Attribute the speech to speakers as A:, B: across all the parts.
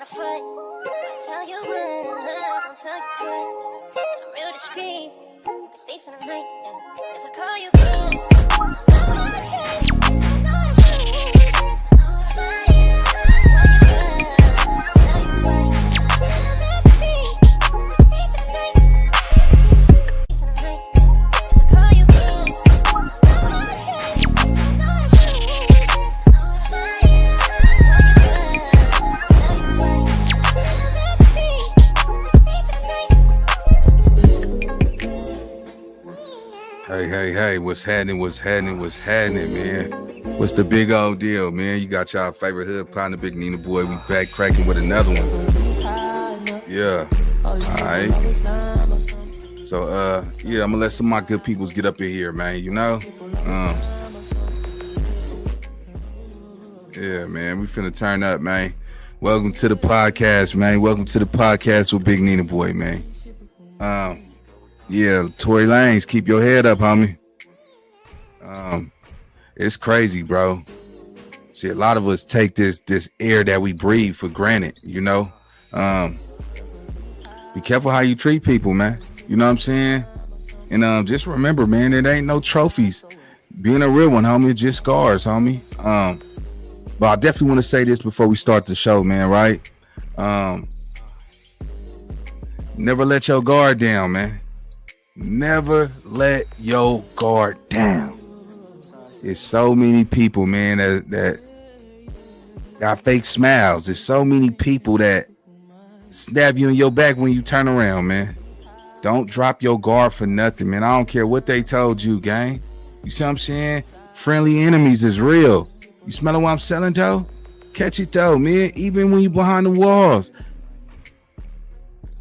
A: fight. I tell you once, don't tell you twice. I'm real discreet, like a thief in the night. Yeah. If I call you girl, I know it's okay. I know it's true. I know it's fine. I tell you once, don't tell you twice. I'm real discreet, like a thief in the night. Thief in the night. If I call you girl, I know it's okay. I know it's true. I know it's fine.
B: Hey, what's happening, man? What's the big old deal, man? You got y'all favorite hood partner, Big Nina Boy. We back cracking with another one. Yeah. All right. So, yeah, I'm gonna let some of my good peoples get up in here, man, you know? Yeah, man, we finna turn up, man. Welcome to the podcast, man. Welcome to the podcast with Big Nina Boy, man. Yeah, Tory Lanez, keep your head up, homie. It's crazy, bro. See, a lot of us take this air that we breathe for granted, you know. Be careful how you treat people, man. You know what I'm saying? And just remember, man, it ain't no trophies. Being a real one, homie, it's just scars, homie. But I definitely want to say this before we start the show, man, right? Never let your guard down, man. Never let your guard down. There's so many people, man, that got fake smiles. There's so many people that stab you in your back when you turn around, man. Don't drop your guard for nothing, man. I don't care what they told you, gang. You see what I'm saying? Friendly enemies is real. You smelling what I'm selling, though? Catch it, though, man. Even when you behind the walls.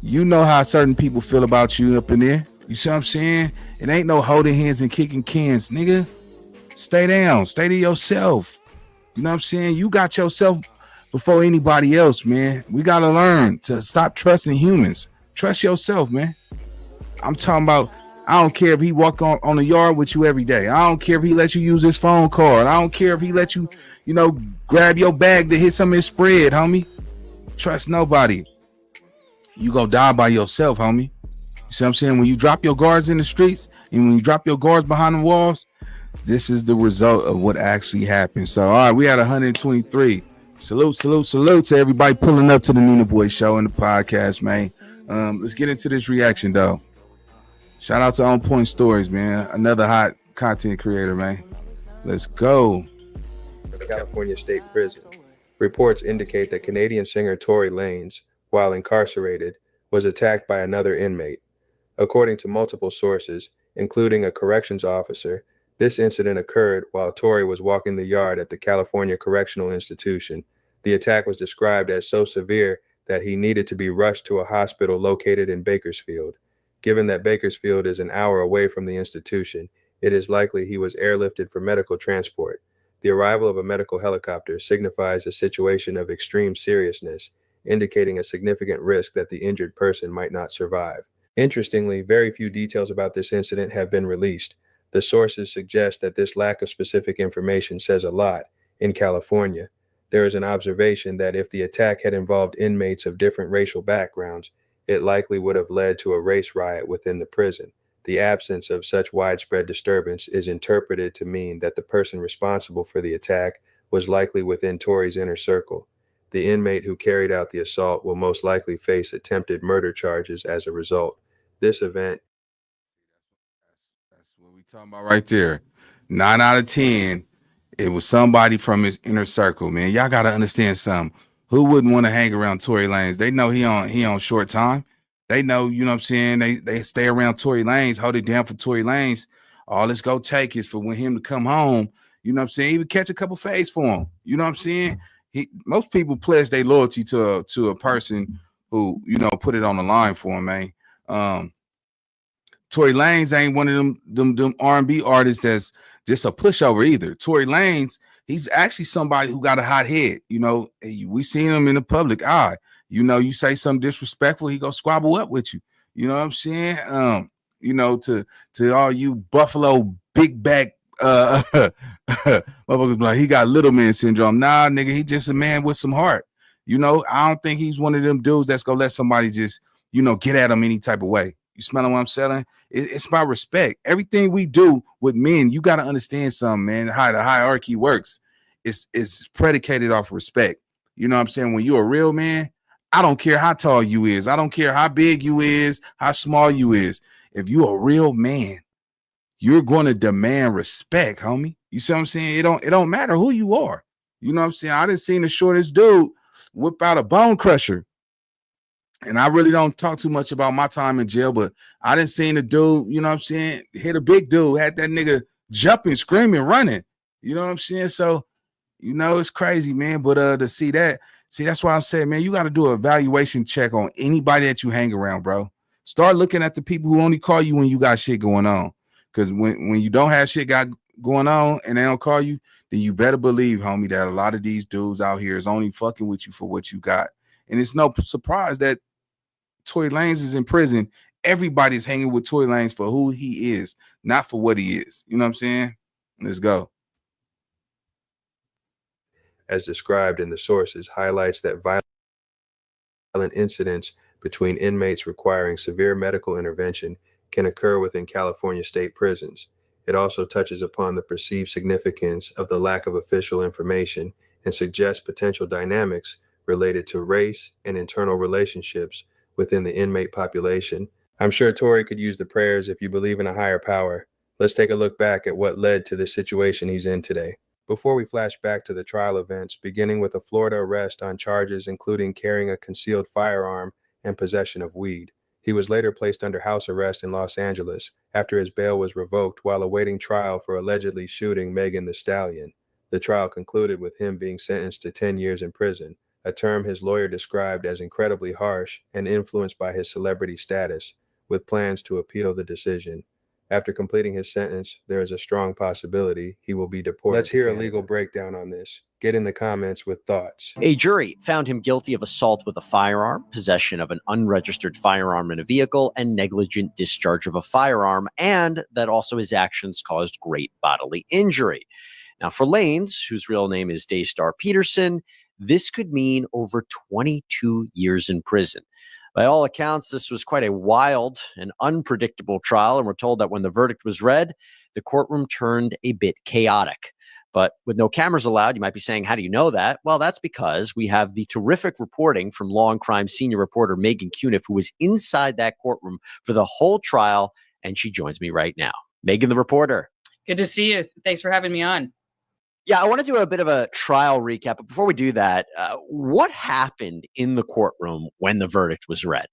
B: You know how certain people feel about you up in there. You see what I'm saying? It ain't no holding hands and kicking cans, nigga. Stay down. Stay to yourself. You know what I'm saying? You got yourself before anybody else, man. We got to learn to stop trusting humans. Trust yourself, man. I'm talking about, I don't care if he walk on the yard with you every day. I don't care if he let you use his phone card. I don't care if he let you, grab your bag to hit some of his spread, homie. Trust nobody. You gonna die by yourself, homie. You see what I'm saying? When you drop your guards in the streets and when you drop your guards behind the walls, this is the result of what actually happened. So, all right, we had 123. Salute to everybody pulling up to the Nina Boy show and the podcast, man. Let's get into this reaction, though. Shout out to On Point Stories, man. Another hot content creator, man. Let's go.
C: The California State Prison. Reports indicate that Canadian singer Tory Lanez, while incarcerated, was attacked by another inmate. According to multiple sources, including a corrections officer, this incident occurred while Tory was walking the yard at the California Correctional Institution. The attack was described as so severe that he needed to be rushed to a hospital located in Bakersfield. Given that Bakersfield is an hour away from the institution, it is likely he was airlifted for medical transport. The arrival of a medical helicopter signifies a situation of extreme seriousness, indicating a significant risk that the injured person might not survive. Interestingly, very few details about this incident have been released. The sources suggest that this lack of specific information says a lot. In California, there is an observation that if the attack had involved inmates of different racial backgrounds, it likely would have led to a race riot within the prison. The absence of such widespread disturbance is interpreted to mean that the person responsible for the attack was likely within Tory's inner circle. The inmate who carried out the assault will most likely face attempted murder charges as a result. This event.
B: That's what we talking about right there. 9 out of 10, it was somebody from his inner circle, man. Y'all got to understand something. Who wouldn't want to hang around Tory Lanez? They know he on short time. They know, you know what I'm saying? They stay around Tory Lanez, hold it down for Tory Lanez. All it's go take is for when him to come home, you know what I'm saying? Even catch a couple fades for him. You know what I'm saying? Most people pledge their loyalty to a person who, put it on the line for him, man. Tory Lanez ain't one of them R&B artists that's just a pushover either. Tory Lanez, he's actually somebody who got a hot head. We seen him in the public eye. You say something disrespectful, he go squabble up with you. You know what I'm saying? To all you Buffalo big back motherfuckers like he got little man syndrome. Nah, nigga, he just a man with some heart. You know, I don't think he's one of them dudes that's gonna let somebody just, get at him any type of way. You smelling what I'm selling? It's about respect. Everything we do with men, you got to understand something, man. How the hierarchy works. It's predicated off respect. You know what I'm saying? When you're a real man, I don't care how tall you is. I don't care how big you is, how small you is. If you're a real man, you're going to demand respect, homie. You see what I'm saying? It don't matter who you are. You know what I'm saying? I done seen the shortest dude whip out a bone crusher. And I really don't talk too much about my time in jail, but I done seen the dude, you know what I'm saying, hit a big dude, had that nigga jumping, screaming, running. You know what I'm saying? So, it's crazy, man. But to see that's why I'm saying, man, you got to do an evaluation check on anybody that you hang around, bro. Start looking at the people who only call you when you got shit going on. Because when you don't have shit going on and they don't call you, then you better believe, homie, that a lot of these dudes out here is only fucking with you for what you got. And it's no surprise that Tory Lanez is in prison. Everybody's hanging with Tory Lanez for who he is, not for what he is. You know what I'm saying? Let's go.
C: As described in the sources, highlights that violent incidents between inmates requiring severe medical intervention can occur within California state prisons. It also touches upon the perceived significance of the lack of official information and suggests potential dynamics related to race and internal relationships within the inmate population. I'm sure Tory could use the prayers if you believe in a higher power. Let's take a look back at what led to the situation he's in today. Before we flash back to the trial events, beginning with a Florida arrest on charges including carrying a concealed firearm and possession of weed. He was later placed under house arrest in Los Angeles after his bail was revoked while awaiting trial for allegedly shooting Megan Thee Stallion. The trial concluded with him being sentenced to 10 years in prison, a term his lawyer described as incredibly harsh and influenced by his celebrity status, with plans to appeal the decision. After completing his sentence, there is a strong possibility he will be deported. Let's hear a legal breakdown on this. Get in the comments with thoughts.
D: A jury found him guilty of assault with a firearm, possession of an unregistered firearm in a vehicle, and negligent discharge of a firearm, and that also his actions caused great bodily injury. Now, for Lanez, whose real name is Daystar Peterson, this could mean over 22 years in prison. By all accounts, this was quite a wild and unpredictable trial, and we're told that when the verdict was read, the courtroom turned a bit chaotic. But with no cameras allowed, you might be saying, how do you know that? Well, that's because we have the terrific reporting from Law and Crime senior reporter Megan Cuniff, who was inside that courtroom for the whole trial, and she joins me right now. Megan, the reporter.
E: Good to see you. Thanks for having me on.
D: Yeah, I want to do a bit of a trial recap. But before we do that, what happened in the courtroom when the verdict was read?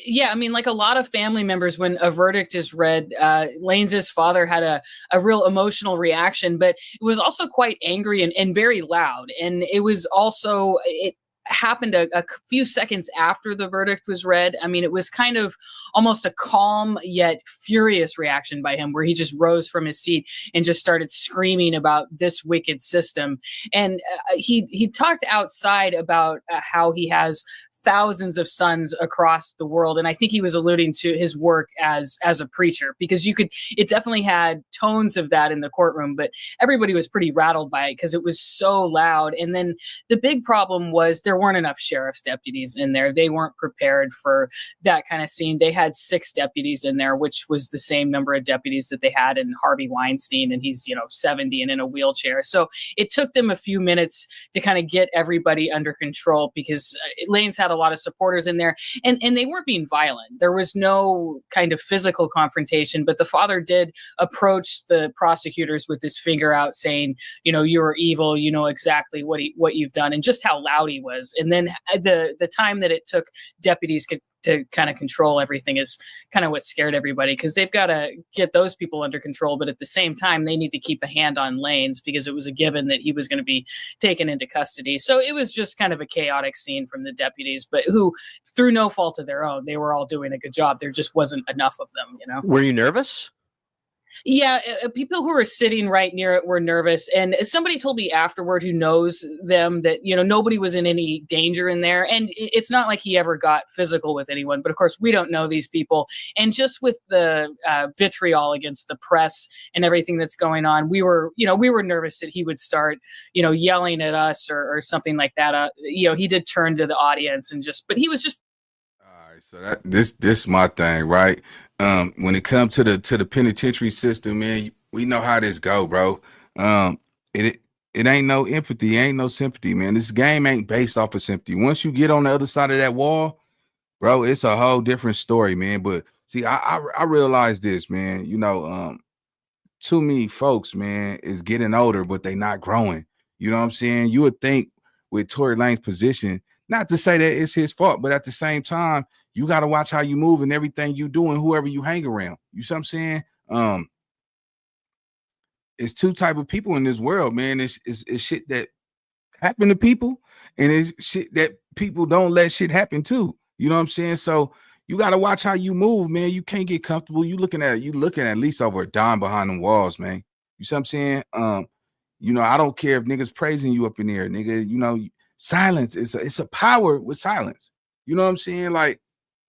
E: Yeah, I mean, like a lot of family members, when a verdict is read, Lanez's father had a real emotional reaction, but it was also quite angry and very loud. And it was also, it happened a few seconds after the verdict was read. I mean, it was kind of almost a calm yet furious reaction by him, where he just rose from his seat and just started screaming about this wicked system. And he talked outside about how he has thousands of sons across the world. And I think he was alluding to his work as a preacher, because it definitely had tones of that in the courtroom, but everybody was pretty rattled by it because it was so loud. And then the big problem was there weren't enough sheriff's deputies in there. They weren't prepared for that kind of scene. They had 6 deputies in there, which was the same number of deputies that they had in Harvey Weinstein. And he's, 70 and in a wheelchair. So it took them a few minutes to kind of get everybody under control, because Lanez had a lot of supporters in there, and they weren't being violent. There was no kind of physical confrontation, but the father did approach the prosecutors with his finger out, saying, you're evil, you know exactly what you've done, and just how loud he was. And then the time that it took deputies to kind of control everything is kind of what scared everybody, because they've got to get those people under control. But at the same time, they need to keep a hand on Lanez, because it was a given that he was going to be taken into custody. So it was just kind of a chaotic scene from the deputies, but who, through no fault of their own, they were all doing a good job. There just wasn't enough of them,
D: Were you nervous?
E: Yeah, people who were sitting right near it were nervous, and somebody told me afterward who knows them that nobody was in any danger in there, and it's not like he ever got physical with anyone. But of course, we don't know these people, and just with the vitriol against the press and everything that's going on, we were nervous that he would start yelling at us or something like that. He did turn to the audience and but he was just.
B: All right, so this my thing, right? When it comes to the penitentiary system, man, we know how this go, bro. It ain't no empathy, ain't no sympathy, man. This game ain't based off of sympathy. Once you get on the other side of that wall, bro, it's a whole different story, man. But see, I realize this, man. Too many folks, man, is getting older, but they not growing. You know what I'm saying? You would think with Tory Lanez's position, not to say that it's his fault, but at the same time, you got to watch how you move and everything you do and whoever you hang around. You see what I'm saying? It's two type of people in this world, man. It's shit that happen to people, and it's shit that people don't let shit happen to. You know what I'm saying? So you got to watch how you move, man. You can't get comfortable. You looking at least over a dime behind the walls, man. You see what I'm saying? I don't care if niggas praising you up in there, nigga. Silence it's a power with silence. You know what I'm saying? Like,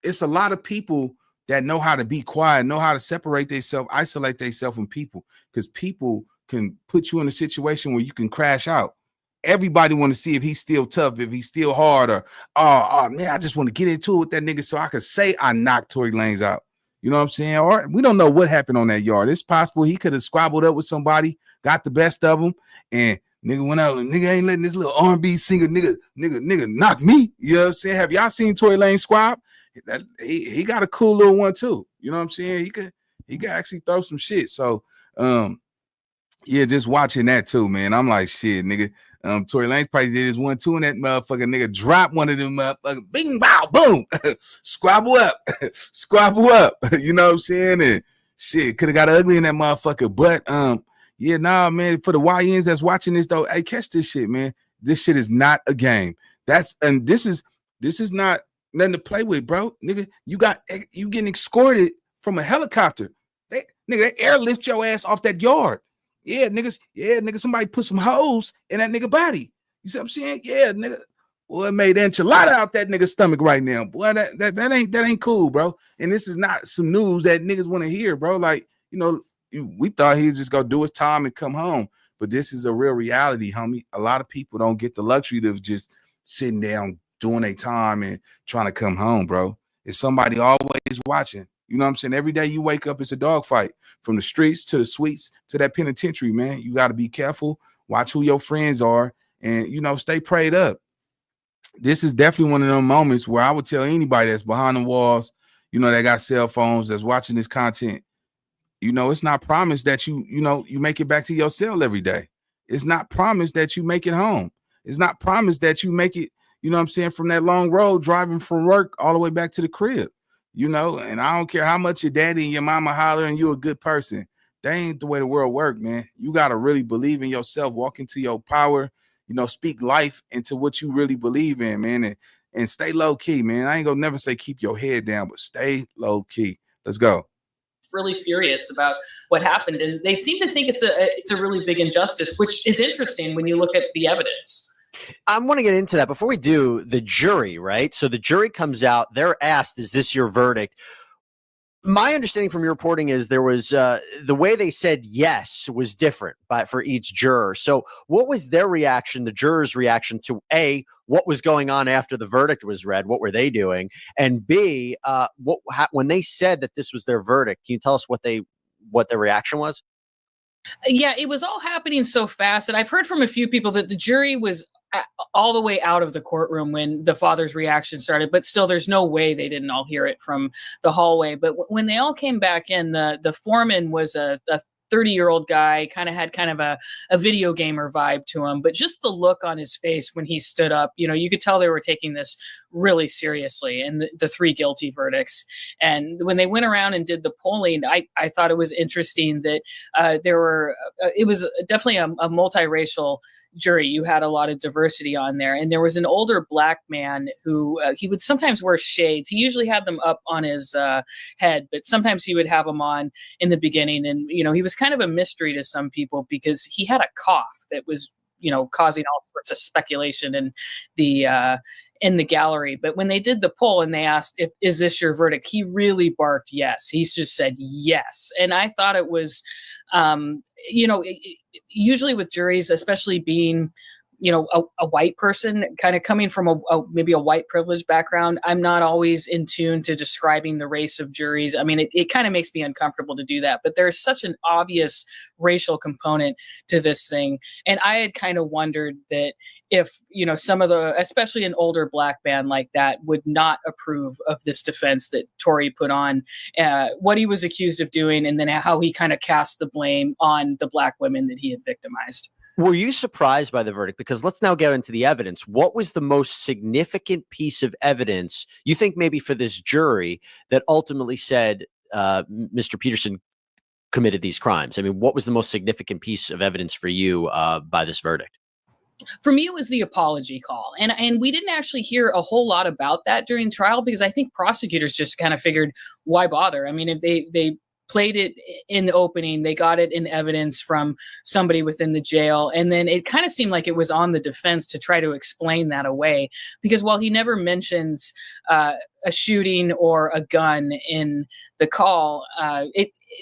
B: it's a lot of people that know how to be quiet, know how to separate themselves, isolate themselves from people, because people can put you in a situation where you can crash out. Everybody want to see if he's still tough, if he's still hard, or oh man, I just want to get into it with that nigga so I could say I knocked Tory Lanez out. You know what I'm saying? Or we don't know what happened on that yard. It's possible he could have squabbled up with somebody, got the best of him, and nigga went out. Nigga ain't letting this little R&B singer nigga knock me. You know what I'm saying? Have y'all seen Tory Lanez squab? He got a cool little one too. You know what I'm saying? He could actually throw some shit. So yeah, just watching that too, man. I'm like, shit, nigga. Tory Lanez probably did his 1-2 and that motherfucker nigga drop one of them motherfuckers, bing bow boom, squabble up. You know what I'm saying? And shit could have got ugly in that motherfucker. But yeah, nah, man. For the YNs that's watching this though, hey, catch this shit, man. This shit is not a game. This is not nothing to play with, bro. Nigga, you getting escorted from a helicopter. They airlift your ass off that yard. Yeah, nigga, somebody put some hoes in that nigga body. You see what I'm saying? Yeah, nigga. Boy, it made enchilada out that nigga's stomach right now. Boy, that ain't cool, bro. And this is not some news that niggas want to hear, bro. Like, we thought he'd just go do his time and come home. But this is a real reality, homie. A lot of people don't get the luxury of just sitting down, doing their time and trying to come home, bro. It's somebody always watching. You know what I'm saying? Every day you wake up, it's a dogfight. From the streets to the suites to that penitentiary, man. You got to be careful. Watch who your friends are and, stay prayed up. This is definitely one of them moments where I would tell anybody that's behind the walls, that got cell phones, that's watching this content, it's not promised that you make it back to your cell every day. It's not promised that you make it home. It's not promised that you make it, from that long road driving from work all the way back to the crib. And I don't care how much your daddy and your mama holler and you a good person. That ain't the way the world works, man. You got to really believe in yourself, walk into your power, speak life into what you really believe in, man, and stay low key, man. I ain't gonna never say keep your head down, but stay low key. Let's go.
E: Really furious about what happened, and they seem to think it's a really big injustice, which is interesting when you look at the evidence.
D: I want to get into that. Before we do, the jury, right? So the jury comes out. They're asked, is this your verdict? My understanding from your reporting is there was the way they said yes was different for each juror. So what was their reaction, the jurors' reaction to A, what was going on after the verdict was read? What were they doing? And B, when they said that this was their verdict, can you tell us what their reaction was?
E: Yeah, it was all happening so fast. And I've heard from a few people that the jury was all the way out of the courtroom when the father's reaction started, but still there's no way they didn't all hear it from the hallway. But when they all came back in, the foreman was a 30-year-old guy, had a video gamer vibe to him, but just the look on his face when he stood up, you could tell they were taking this really seriously, and the three guilty verdicts. And when they went around and did the polling, I thought it was interesting that it was definitely a multiracial jury. You had a lot of diversity on there, and there was an older black man who he would sometimes wear shades. He usually had them up on his head, but sometimes he would have them on in the beginning. And he was kind of a mystery to some people because he had a cough that was causing all sorts of speculation in the gallery. But when they did the poll and they asked, is this your verdict? He really barked yes. He just said yes. And I thought it was, usually with juries, especially being, a white person kind of coming from maybe a white privileged background, I'm not always in tune to describing the race of juries. I mean, it kind of makes me uncomfortable to do that, but there's such an obvious racial component to this thing. And I had kind of wondered that if, some of especially an older black man like that would not approve of this defense that Tory put on, what he was accused of doing, and then how he kind of cast the blame on the black women that he had victimized.
D: Were you surprised by the verdict? Because let's now get into the evidence. What was the most significant piece of evidence you think maybe for this jury that ultimately said Mr. Peterson committed these crimes? I mean, what was the most significant piece of evidence for you by this verdict?
E: For me, it was the apology call. And we didn't actually hear a whole lot about that during trial because I think prosecutors just kind of figured, why bother? I mean, if they played it in the opening, they got it in evidence from somebody within the jail, and then it kind of seemed like it was on the defense to try to explain that away, because while he never mentions a shooting or a gun in the call,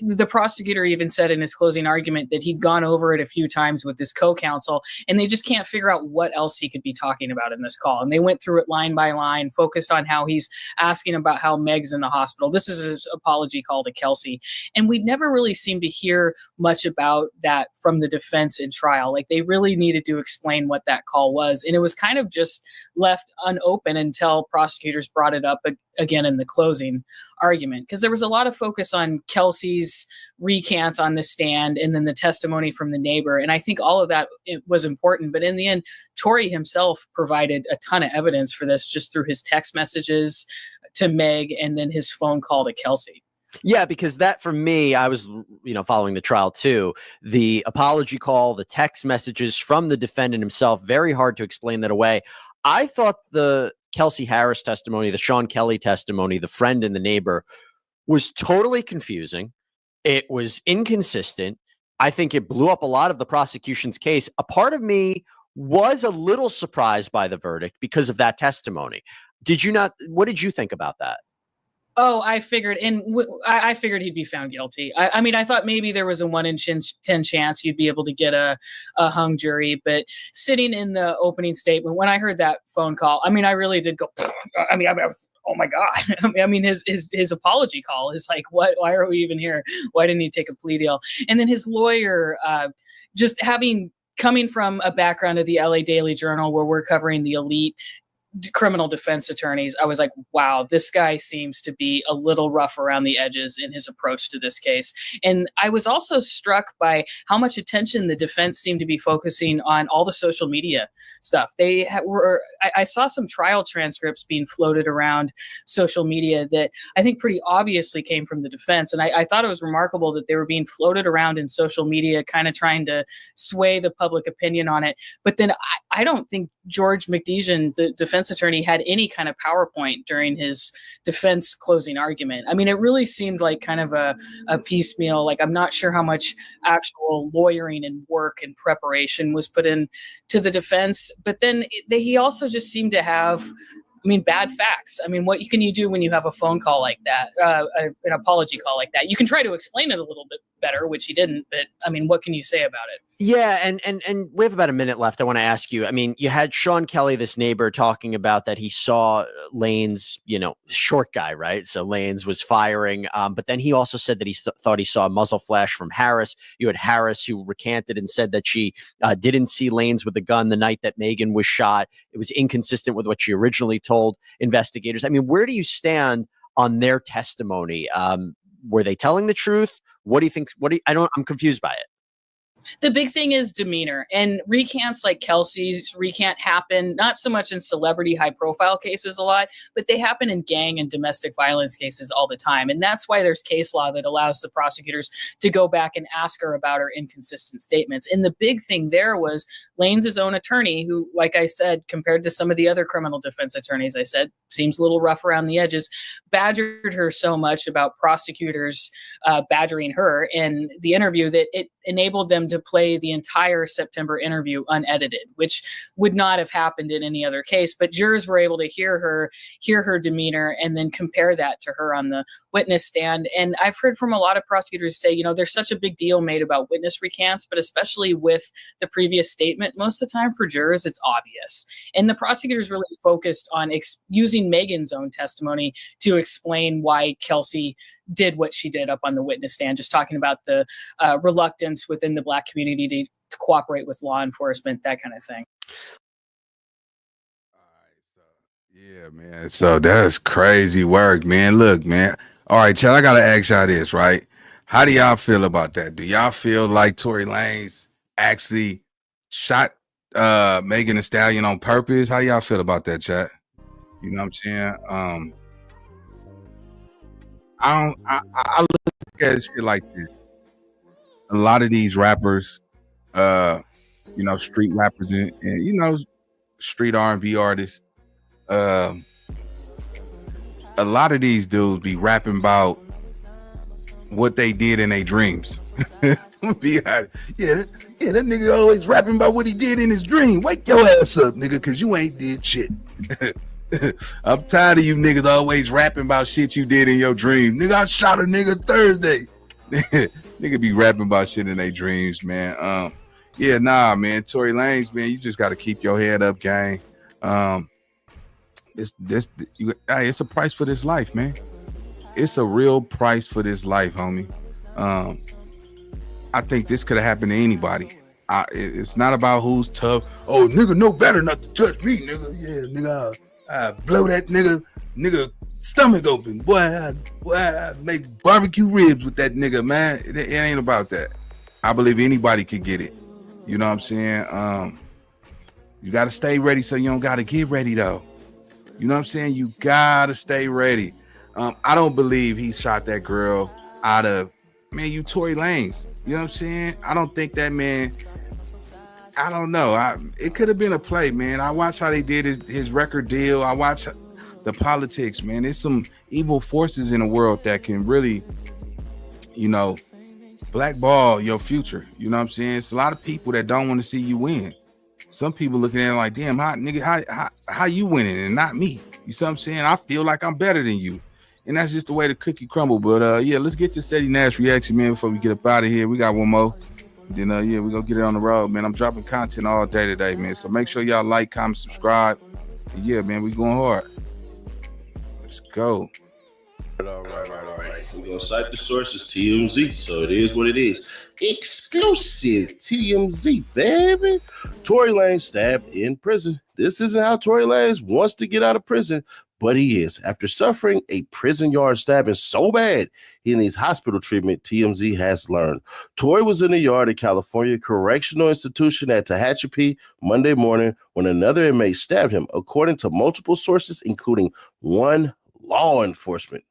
E: the prosecutor even said in his closing argument that he'd gone over it a few times with his co-counsel, and they just can't figure out what else he could be talking about in this call. And they went through it line by line, focused on how he's asking about how Meg's in the hospital. This is his apology call to Kelsey. And we never really seemed to hear much about that from the defense in trial. Like, they really needed to explain what that call was. And it was kind of just left unopened until prosecutors brought it up again in the closing argument, because there was a lot of focus on Kelsey's recant on the stand and then the testimony from the neighbor. And I think all of that was important. But in the end, Tory himself provided a ton of evidence for this just through his text messages to Meg and then his phone call to Kelsey.
D: Yeah, because that for me, I was, following the trial too. The apology call, the text messages from the defendant himself, very hard to explain that away. I thought the Kelsey Harris testimony, the Sean Kelly testimony, the friend and the neighbor, was totally confusing. It was inconsistent. I think it blew up a lot of the prosecution's case. A part of me was a little surprised by the verdict because of that testimony. Did you not? What did you think about that?
E: Oh, I figured, I figured he'd be found guilty. I mean, I thought maybe there was a 1 in 10 chance you'd be able to get a hung jury, but sitting in the opening statement, when I heard that phone call, I mean, I really did go, I was, oh my God. I mean, his apology call is like, what, why are we even here? Why didn't he take a plea deal? And then his lawyer, just coming from a background of the LA Daily Journal where we're covering the elite criminal defense attorneys, I was like, wow, this guy seems to be a little rough around the edges in his approach to this case. And I was also struck by how much attention the defense seemed to be focusing on all the social media stuff. I saw some trial transcripts being floated around social media that I think pretty obviously came from the defense. And I thought it was remarkable that they were being floated around in social media, kind of trying to sway the public opinion on it. But then I don't think George McDejan, the defense attorney, had any kind of PowerPoint during his defense closing argument. I mean, it really seemed like kind of a piecemeal. Like, I'm not sure how much actual lawyering and work and preparation was put in to the defense. But then he also just seemed to have, bad facts. I mean, what can you do when you have a phone call like that, an apology call like that? You can try to explain it a little bit better, which he didn't. But what can you say about it?
D: Yeah, and we have about a minute left. I want to ask you. I mean, you had Sean Kelly, this neighbor, talking about that he saw Lanez, short guy, right? So Lanez was firing, but then he also said that he thought he saw a muzzle flash from Harris. You had Harris, who recanted and said that she didn't see Lanez with a gun the night that Megan was shot. It was inconsistent with what she originally told investigators. I mean, where do you stand on their testimony? Were they telling the truth? What do you think? I'm confused by it.
E: The big thing is demeanor, and recants like Kelsey's recant happen not so much in celebrity high profile cases a lot, but they happen in gang and domestic violence cases all the time. And that's why there's case law that allows the prosecutors to go back and ask her about her inconsistent statements. And the big thing there was Lanez's own attorney, who, like I said, compared to some of the other criminal defense attorneys, I said, seems a little rough around the edges, badgered her so much about prosecutors badgering her in the interview that it enabled them to play the entire September interview unedited, which would not have happened in any other case. But jurors were able to hear her demeanor and then compare that to her on the witness stand. And I've heard from a lot of prosecutors say, you know, there's such a big deal made about witness recants, but especially with the previous statement, most of the time for jurors, it's obvious. And the prosecutors really focused on using Megan's own testimony to explain why Kelsey did what she did up on the witness stand, just talking about the reluctance within the Black community to cooperate with law enforcement, that kind of thing.
B: Yeah, man. So that's crazy work, man. Look, man. All right, Chad, I gotta ask y'all this, right? How do y'all feel about that? Do y'all feel like Tory Lanez actually shot Megan Thee Stallion on purpose? How do y'all feel about that, Chad? You know what I'm saying? I look at shit like this. A lot of these rappers, you know, street rappers and you know, street R&B artists, a lot of these dudes be rapping about what they did in their dreams. Be honest. Yeah, that nigga always rapping about what he did in his dream. Wake your ass up, nigga, cause you ain't did shit. I'm tired of you niggas always rapping about shit you did in your dream. Nigga, I shot a nigga Thursday. Nigga be rapping about shit in their dreams, man. Yeah, nah, man. Tory Lanez, man, you just got to keep your head up, gang. It's a price for this life, man. It's a real price for this life, homie. I think this could have happened to anybody. It's not about who's tough. Oh, nigga, no better not to touch me, nigga. Yeah, nigga, I blow that nigga stomach open. Boy, I make barbecue ribs with that nigga, man. It ain't about that. I believe anybody could get it. You know what I'm saying? You got to stay ready so you don't got to get ready, though. You know what I'm saying? You got to stay ready. I don't believe he shot that girl out of, man, you Tory Lanez. You know what I'm saying? I don't think that man, I don't know. It could have been a play, man. I watched how they did his record deal. I watched the politics, man. There's some evil forces in the world that can really, you know, blackball your future. You know what I'm saying? It's a lot of people that don't want to see you win. Some people looking at it like, damn, how you winning and not me? You see what I'm saying? I feel like I'm better than you. And that's just the way the cookie crumble. But yeah, let's get to Steady Nash reaction, man, before we get up out of here. We got one more. Then yeah, we're gonna get it on the road, man. I'm dropping content all day today, man. So make sure y'all like, comment, subscribe. And yeah, man, we going hard. Let's go.
F: All right. We're going to cite the sources, TMZ. So it is what it is. Exclusive TMZ, baby. Tory Lanez stabbed in prison. This isn't how Tory Lanez wants to get out of prison, but he is. After suffering a prison yard stabbing so bad, he needs hospital treatment, TMZ has learned. Tory was in the yard at California Correctional Institution at Tehachapi Monday morning when another inmate stabbed him, according to multiple sources, including one law enforcement.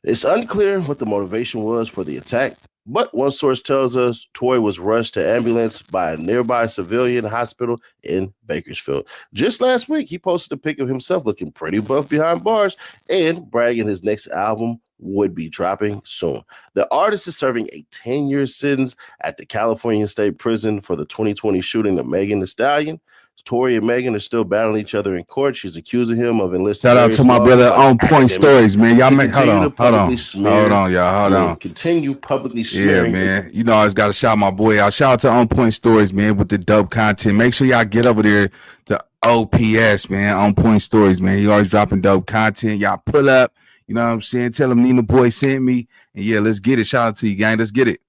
F: It's unclear what the motivation was for the attack, but one source tells us Tory was rushed to ambulance by a nearby civilian hospital in Bakersfield. Just last week, he posted a pic of himself looking pretty buff behind bars and bragging his next album would be dropping soon. The artist is serving a 10-year sentence at the California State Prison for the 2020 shooting of Megan Thee Stallion. Tory and Megan are still battling each other in court. She's accusing him of enlisting.
B: Shout out to my brother On Point Stories, man. Y'all make hold on, y'all.
F: Continue publicly smearing.
B: Yeah, man. You know, I always got to shout my boy out. Shout out to On Point Stories, man, with the dope content. Make sure y'all get over there to OPS, man. On Point Stories, man. He always dropping dope content. Y'all pull up. You know what I'm saying? Tell him Nina Boy sent me. And yeah, let's get it. Shout out to you, gang. Let's get it.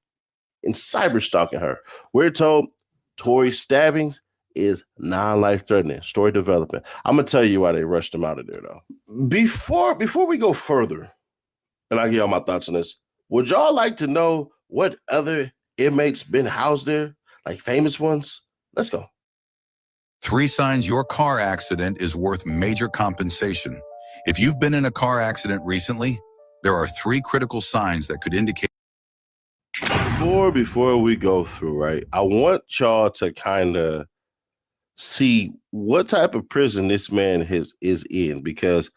F: And cyber stalking her. We're told Tory's stabbings is non-life threatening. Story development. I'm gonna tell you why they rushed him out of there, though. Before we go further, and I give y'all my thoughts on this, would y'all like to know what other inmates been housed there, like famous ones? Let's go.
G: 3 signs your car accident is worth major compensation. If you've been in a car accident recently, there are 3 critical signs that could indicate.
F: Before we go through, right, I want y'all to kind of see what type of prison this man is in, because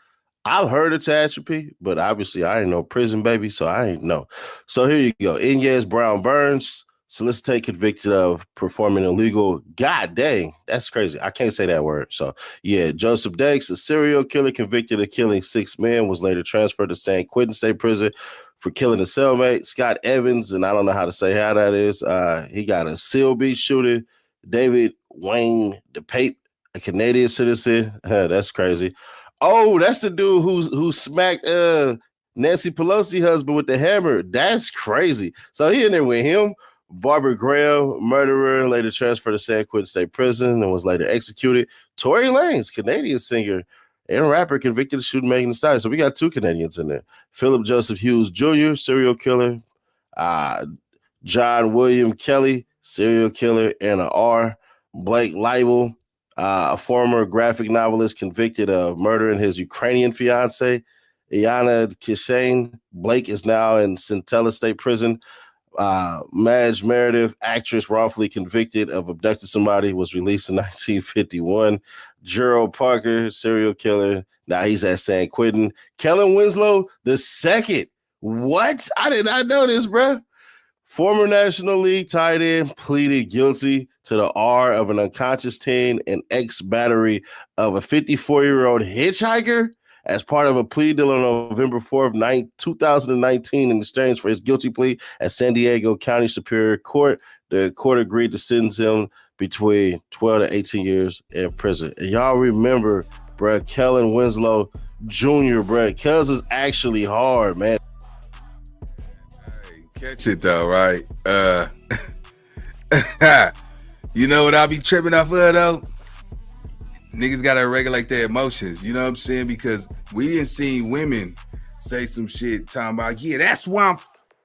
F: I've heard of Tehachapi, but obviously I ain't no prison baby, so I ain't know. So here you go. Inez Brown Burns, solicitor convicted of performing illegal. God dang, that's crazy. I can't say that word. So yeah, Joseph Dakes, a serial killer convicted of killing 6 men, was later transferred to San Quentin State Prison for killing a cellmate. Scott Evans, and I don't know how to say how that is. He got a Seal Beach shooting. David Wayne DePape, a Canadian citizen. That's crazy. Oh, that's the dude who smacked Nancy Pelosi husband with the hammer. That's crazy. So he in there with him. Barbara Graham, murderer, later transferred to San Quentin State Prison and was later executed. Tory Lanez, Canadian singer and rapper, convicted of shooting Megan Thee Stallion. So we got 2 Canadians in there. Philip Joseph Hughes Jr., serial killer. John William Kelly, serial killer, and an R. Blake Leibel, a former graphic novelist convicted of murdering his Ukrainian fiancee, Iana Kishane. Blake is now in Centella State Prison. Madge Meredith, actress wrongfully convicted of abducting somebody, was released in 1951. Juror Parker, serial killer. Now he's at San Quentin. Kellen Winslow II. What? I did not know this, bro. Former National League tight end, pleaded guilty to the R of an unconscious teen and ex-battery of a 54-year-old hitchhiker as part of a plea deal on November 4th, 2019 in exchange for his guilty plea at San Diego County Superior Court. The court agreed to sentence him between 12 to 18 years in prison. And y'all remember, bro, Kellen Winslow Jr., bro. Kels is actually hard, man.
B: Catch it though, right? You know what I be tripping off of though? Niggas gotta regulate their emotions, you know what I'm saying? Because we didn't see women say some shit talking about, yeah, that's why I'm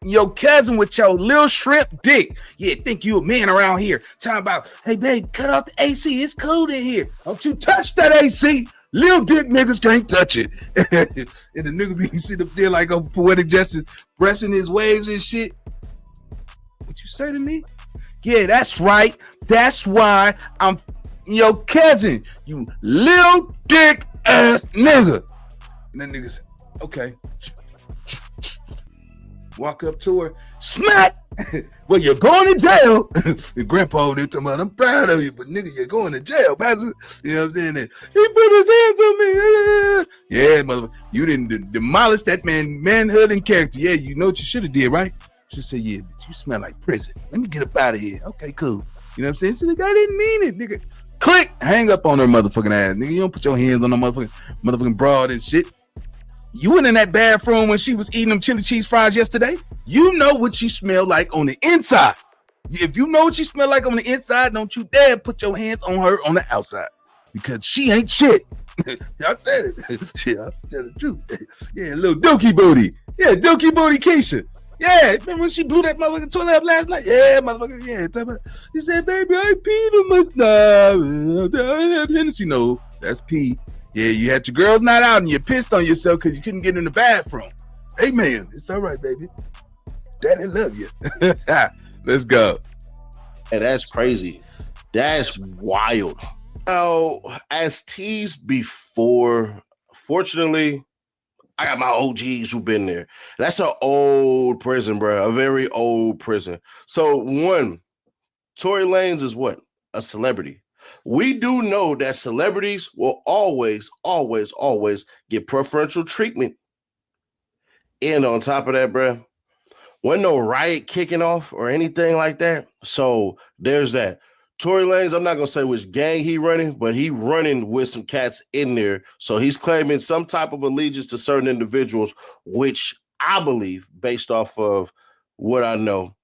B: your cousin with your little shrimp dick. Yeah, think you a man around here. Talking about, hey babe, cut off the AC. It's cold in here. Don't you touch that AC. Little dick niggas can't touch it. And the nigga be sitting up there like a poetic justice, pressing his waves and shit. What you say to me? Yeah, that's right. That's why I'm your cousin, you little dick ass nigga. And then niggas, okay. Walk up to her, smack. Well, you're going to jail. And grandpa, they talking about, I'm proud of you, but nigga, you're going to jail. You know what I'm saying? He put his hands on me. Yeah, motherfucker. You didn't demolish that manhood and character. Yeah, you know what you should have did, right? She said, yeah, but you smell like prison. Let me get up out of here. Okay, cool. You know what I'm saying? She's like, I didn't mean it, nigga. Click, hang up on her motherfucking ass. Nigga, you don't put your hands on no motherfucking broad and shit. You went in that bathroom when she was eating them chili cheese fries yesterday. You know what she smelled like on the inside. If you know what she smelled like on the inside, don't you dare put your hands on her on the outside. Because she ain't shit. I said it. Yeah, I said the truth. Yeah, little dookie booty. Yeah, dookie booty Keisha. Yeah, remember when she blew that motherfucking toilet up last night? Yeah, motherfucker, yeah. He said, baby, I peed on my stuff. I have Hennessy. No, that's pee. Yeah, you had your girls night out and you pissed on yourself because you couldn't get in the bathroom. Amen. It's all right, baby. Daddy love you. Let's go.
F: And that's crazy. That's wild. Now, as teased before, fortunately, I got my OGs who've been there. That's an old prison, bro. A very old prison. So, one, Tory Lanez is what? A celebrity. We do know that celebrities will always get preferential treatment. And on top of that, bro, wasn't no riot kicking off or anything like that. So there's that. Tory Lanez, I'm not going to say which gang he running, but he running with some cats in there. So he's claiming some type of allegiance to certain individuals, which I believe, based off of what I know,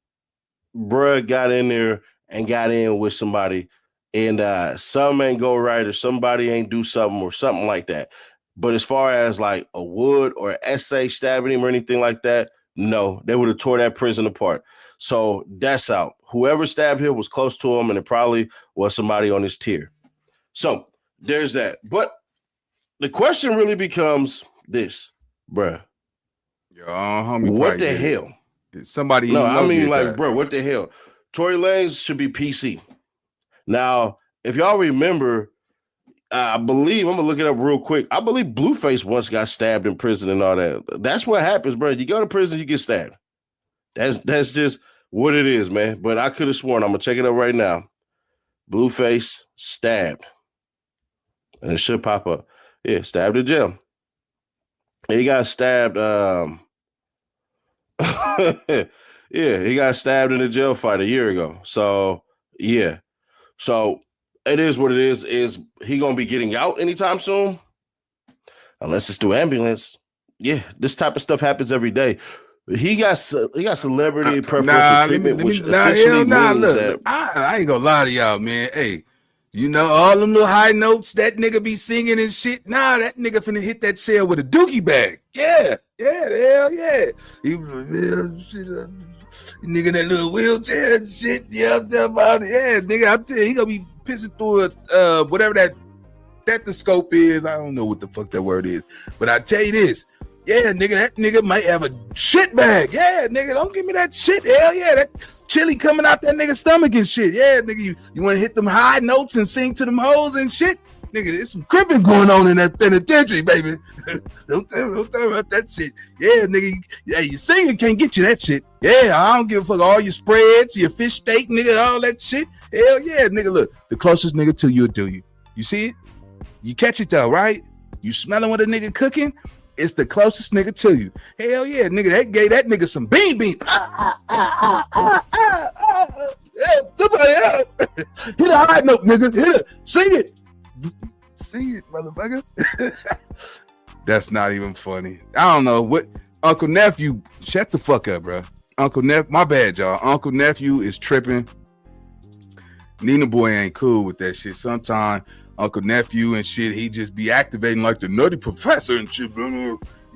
F: bruh got in there and got in with somebody, and some ain't go right or somebody ain't do something or something like that. But as far as like a Wood or an essay stabbing him or anything like that, No, they would have tore that prison apart. So that's out. Whoever stabbed him was close to him, and it probably was somebody on his tier. So there's that. But the question really becomes this, bruh.
B: Homie,
F: what the hell?
B: Somebody.
F: No, I mean, like, bro, what the hell? Tory Lanez should be PC. Now, if y'all remember, I believe, I'm going to look it up real quick. I believe Blueface once got stabbed in prison and all that. That's what happens, bro. You go to prison, you get stabbed. That's just what it is, man. But I could have sworn, I'm going to check it up right now. Blueface stabbed. And it should pop up. Yeah, stabbed in jail. He got stabbed. Yeah, he got stabbed in a jail fight a year ago. So, yeah. So, it is what it is. Is he going to be getting out anytime soon? Unless it's through ambulance. Yeah, this type of stuff happens every day. He got celebrity preferential treatment, which essentially means that...
B: I ain't going to lie to y'all, man. Hey, you know, all them little high notes that nigga be singing and shit. Nah, that nigga finna hit that cell with a dookie bag. Yeah, hell yeah. He nigga that little wheelchair and shit. Yeah, I'm talking about it. Yeah, nigga, I'm telling you, he gonna be pissing through a whatever that stethoscope is. I don't know what the fuck that word is, but I tell you this. Yeah, nigga, that nigga might have a shit bag. Yeah, nigga, don't give me that shit. Hell yeah, that chili coming out that nigga's stomach and shit. Yeah, nigga, you want to hit them high notes and sing to them hoes and shit? Nigga, there's some cripping going on in that penitentiary, baby. Don't talk about that shit. Yeah, nigga, you singing can't get you that shit. Yeah, I don't give a fuck. All your spreads, your fish steak, nigga, all that shit. Hell yeah, nigga, look, the closest nigga to you will do you. You see it? You catch it though, right? You smelling what a nigga cooking? It's the closest nigga to you. Hell yeah, nigga, that gave that nigga some bean. Somebody else. Hit a high note, nigga. Hit it. Sing it. Sing it, motherfucker. That's not even funny. I don't know what Uncle Nephew. Shut the fuck up, bro. Uncle Nephew, my bad, y'all. Uncle Nephew is tripping. Nina boy ain't cool with that shit. Sometimes Uncle Nephew and shit, he just be activating like the nutty professor and shit.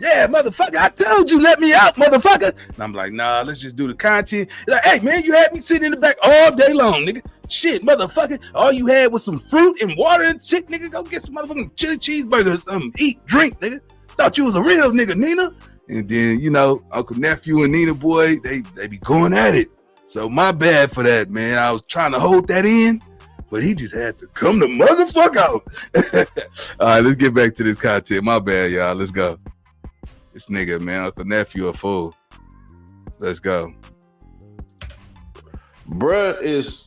B: Yeah, motherfucker, I told you, let me out, motherfucker. And I'm like, nah, let's just do the content. Like, hey, man, you had me sitting in the back all day long, nigga. Shit, motherfucker, all you had was some fruit and water and shit, nigga. Go get some motherfucking chili cheeseburgers, eat, drink, nigga. Thought you was a real nigga, Nina. And then, you know, Uncle Nephew and Nina boy, they be going at it. So my bad for that, man. I was trying to hold that in, but he just had to come the motherfucker out. All right, let's get back to this content. My bad, y'all. Let's go. This nigga, man, Uncle Nephew a fool. Let's go.
F: Bruh is...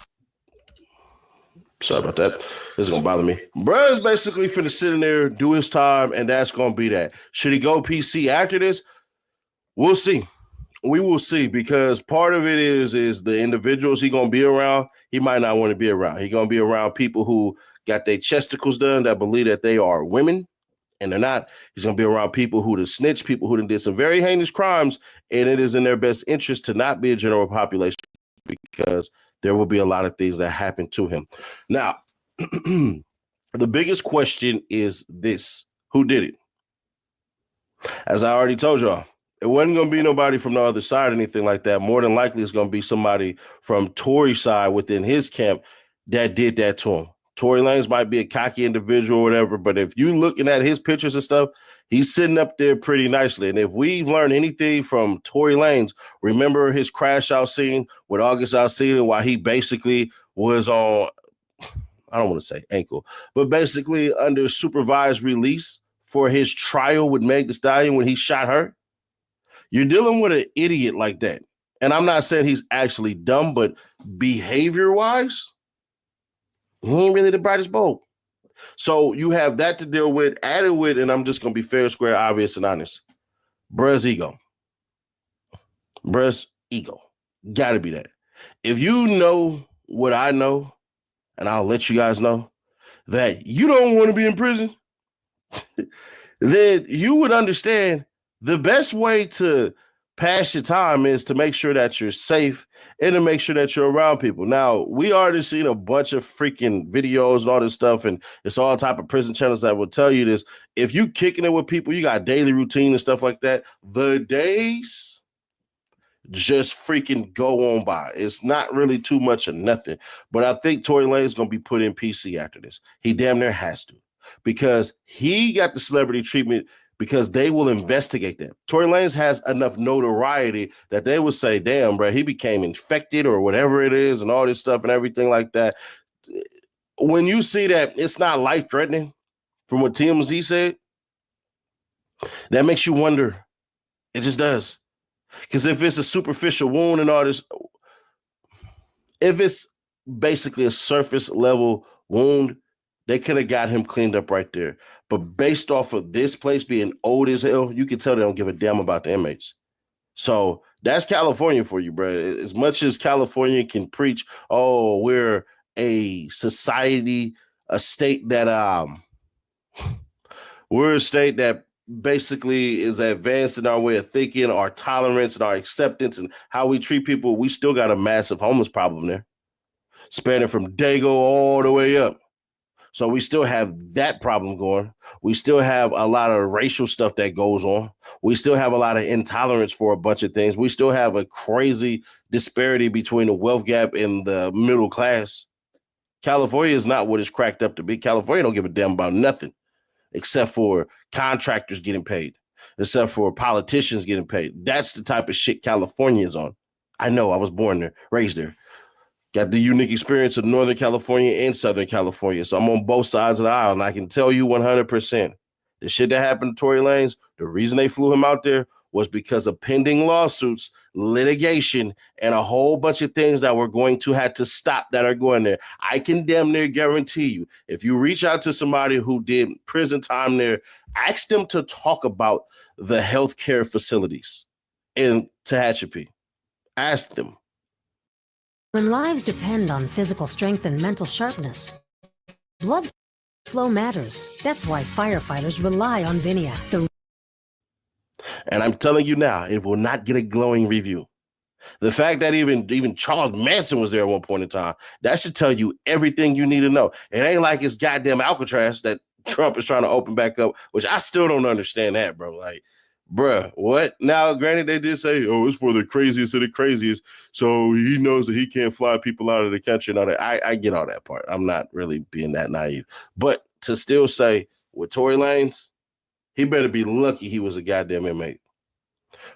F: Sorry about that. This is going to bother me. Bruh is basically finna sit in there, do his time, and that's going to be that. Should he go PC after this? We'll see. We will see, because part of it is the individuals he going to be around. He might not want to be around. He going to be around people who got their chesticles done, that believe that they are women, and they're not. He's going to be around people who done snitch, people who done did some very heinous crimes, and it is in their best interest to not be a general population, because there will be a lot of things that happen to him. Now, the biggest question is this: who did it? As I already told y'all, it wasn't going to be nobody from the other side or anything like that. More than likely, it's going to be somebody from Tory's side within his camp that did that to him. Tory Lanez might be a cocky individual or whatever, but if you're looking at his pictures and stuff, he's sitting up there pretty nicely. And if we've learned anything from Tory Lanez, remember his crash out scene with August Alsina, while he basically was on, I don't want to say ankle, but basically under supervised release for his trial with Meg Thee Stallion when he shot her. You're dealing with an idiot like that. And I'm not saying he's actually dumb, but behavior-wise, he ain't really the brightest bulb. So you have that to deal with, added with, and I'm just going to be fair, square, obvious, and honest. Bruh's ego. Bruh's ego. Got to be that. If you know what I know, and I'll let you guys know, that you don't want to be in prison, then you would understand the best way to pass your time is to make sure that you're safe and to make sure that you're around people. Now, we already seen a bunch of freaking videos and all this stuff, and it's all type of prison channels that will tell you this. If you kicking it with people, you got daily routine and stuff like that, the days just freaking go on by. It's not really too much of nothing. But I think Tory Lanez is going to be put in PC after this. He damn near has to, because he got the celebrity treatment because they will investigate that. Tory Lanez has enough notoriety that they will say, damn, bro, he became infected or whatever it is and all this stuff and everything like that. When you see that it's not life-threatening from what TMZ said, that makes you wonder. It just does. Because if it's a superficial wound and all this, if it's basically a surface level wound, they could have got him cleaned up right there. But based off of this place being old as hell, you can tell they don't give a damn about the inmates. So that's California for you, bro. As much as California can preach, oh, we're a society, a state that we're a state that basically is advanced in our way of thinking, our tolerance and our acceptance and how we treat people, we still got a massive homeless problem there, spanning from Dago all the way up. So we still have that problem going. We still have a lot of racial stuff that goes on. We still have a lot of intolerance for a bunch of things. We still have a crazy disparity between the wealth gap and the middle class. California is not what it's cracked up to be. California don't give a damn about nothing except for contractors getting paid, except for politicians getting paid. That's the type of shit California is on. I know, I was born there, raised there. Got the unique experience of Northern California and Southern California. So I'm on both sides of the aisle, and I can tell you 100%, the shit that happened to Tory Lanez, the reason they flew him out there was because of pending lawsuits, litigation, and a whole bunch of things that we're going to have to stop that are going there. I can damn near guarantee you, if you reach out to somebody who did prison time there, ask them to talk about the healthcare facilities in Tehachapi. Ask them.
H: When lives depend on physical strength and mental sharpness, blood flow matters. That's why firefighters rely on Viniac.
F: And I'm telling you now, it will not get a glowing review. The fact that even Charles Manson was there at one point in time, that should tell you everything you need to know. It ain't like it's goddamn Alcatraz that Trump is trying to open back up, which I still don't understand that, bro. Like, bruh, what? Now, granted, they did say, oh, it's for the craziest of the craziest, so he knows that he can't fly people out of the country and all that. I get all that part. I'm not really being that naive. But to still say, with Tory Lanez, he better be lucky he was a goddamn inmate.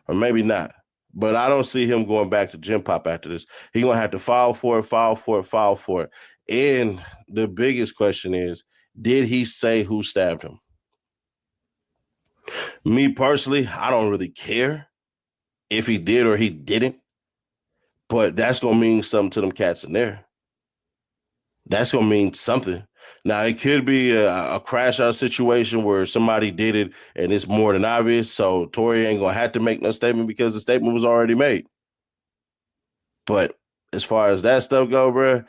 F: Or maybe not. But I don't see him going back to Gym Pop after this. He's going to have to file for it. And the biggest question is, did he say who stabbed him? Me personally, I don't really care if he did or he didn't. But that's going to mean something to them cats in there. That's going to mean something. Now, it could be a crash out situation where somebody did it and it's more than obvious. So Tory ain't going to have to make no statement because the statement was already made. But as far as that stuff go, bro,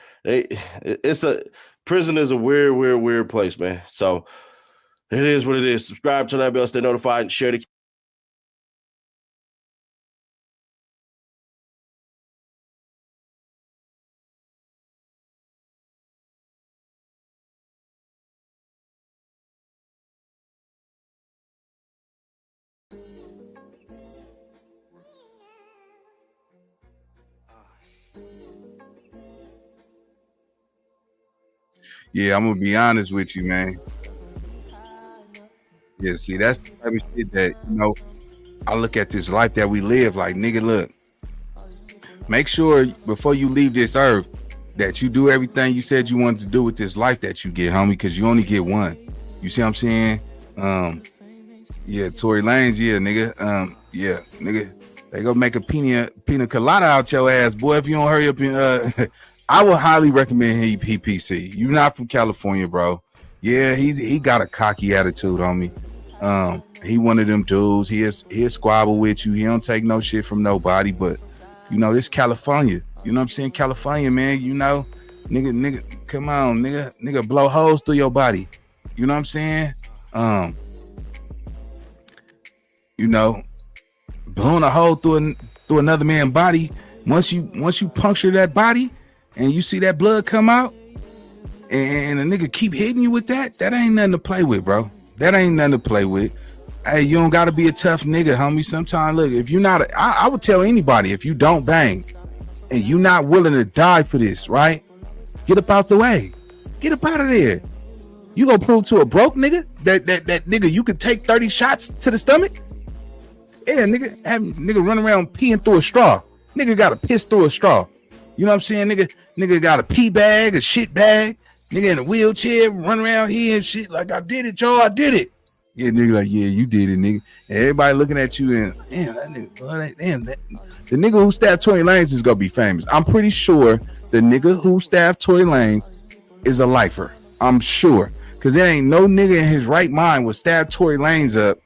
F: prison is a weird place, man. So it is what it is. Subscribe to that bell, stay notified, and share the
B: Yeah, I'm gonna be honest with you, man. Yeah, see, that's the type of shit that, I look at this life that we live like, nigga, look, make sure before you leave this earth that you do everything you said you wanted to do with this life that you get, homie, because you only get one. You see what I'm saying? Yeah, Tory Lanez, yeah, nigga. Yeah, nigga. They go make a pina colada out your ass, boy, if you don't hurry up and I would highly recommend he PC. You're not from California, bro. Yeah, he got a cocky attitude on me. He one of them dudes. He'll squabble with you. He don't take no shit from nobody. But this California. You know what I'm saying? California, man. Nigga, come on, nigga, blow holes through your body. You know what I'm saying? Blowing a hole through another man's body. Once you puncture that body. And you see that blood come out, and a nigga keep hitting you with that ain't nothing to play with, bro. That ain't nothing to play with. Hey, you don't gotta be a tough nigga, homie. Sometimes, look, if you're not, I would tell anybody, if you don't bang and you not willing to die for this, right? Get up out the way. Get up out of there. You gonna prove to a broke nigga that nigga you could take 30 shots to the stomach? Yeah, nigga, have nigga run around peeing through a straw. Nigga gotta piss through a straw. You know what I'm saying? Nigga got a pee bag, a shit bag. Nigga in a wheelchair, run around here and shit like, I did it, y'all, I did it. Yeah, nigga like, yeah, you did it, nigga. And everybody looking at you and, damn, that nigga, the nigga who stabbed Tory Lanez is gonna be famous. I'm pretty sure the nigga who stabbed Tory Lanez is a lifer. I'm sure. Because there ain't no nigga in his right mind would stab Tory Lanez up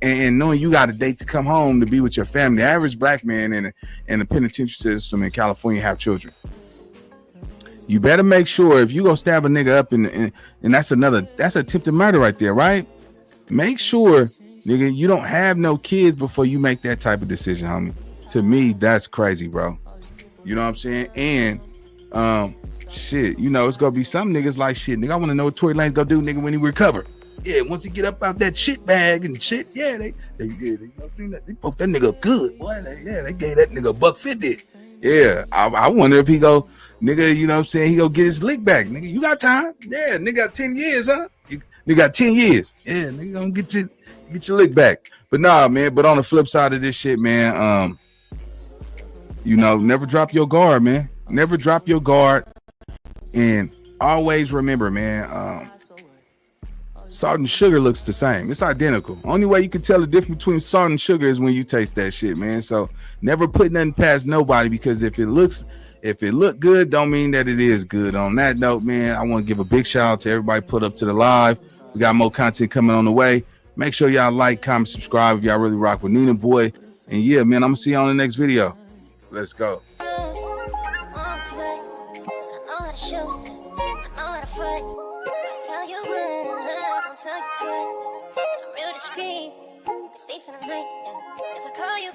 B: and knowing you got a date to come home to be with your family. The average black man in the penitentiary system in California have children. You better make sure if you go stab a nigga up and that's attempted murder right there, right? Make sure, nigga, you don't have no kids before you make that type of decision, homie. To me, that's crazy, bro. You know what I'm saying? And shit, you know, it's gonna be some niggas like, shit, nigga, I want to know what Tory Lanez gonna do, nigga, when he recover. Yeah, once he get up out that shit bag and shit, yeah, they poked that nigga up good, boy. They gave that nigga $150. Yeah, I wonder if he go, nigga, you know what I'm saying, he go get his lick back. Nigga, you got time? Yeah, nigga got 10 years, huh? Nigga got 10 years. Yeah, nigga gonna get your lick back. But nah, man, but on the flip side of this shit, man, you know, never drop your guard, man. Never drop your guard. And always remember, man, salt and sugar looks the same. It's identical. Only way you can tell the difference between salt and sugar is when you taste that shit, man. So never put nothing past nobody, because if it look good, don't mean that it is good. On that note, man, I want to give a big shout out to everybody put up to the live. We got more content coming on the way. Make sure y'all like, comment, subscribe if y'all really rock with Nina Boy. And yeah, man, I'm gonna see you on the next video. Let's go.
A: Tell you twice, I'm real discreet, thief in the night, yeah. If I call you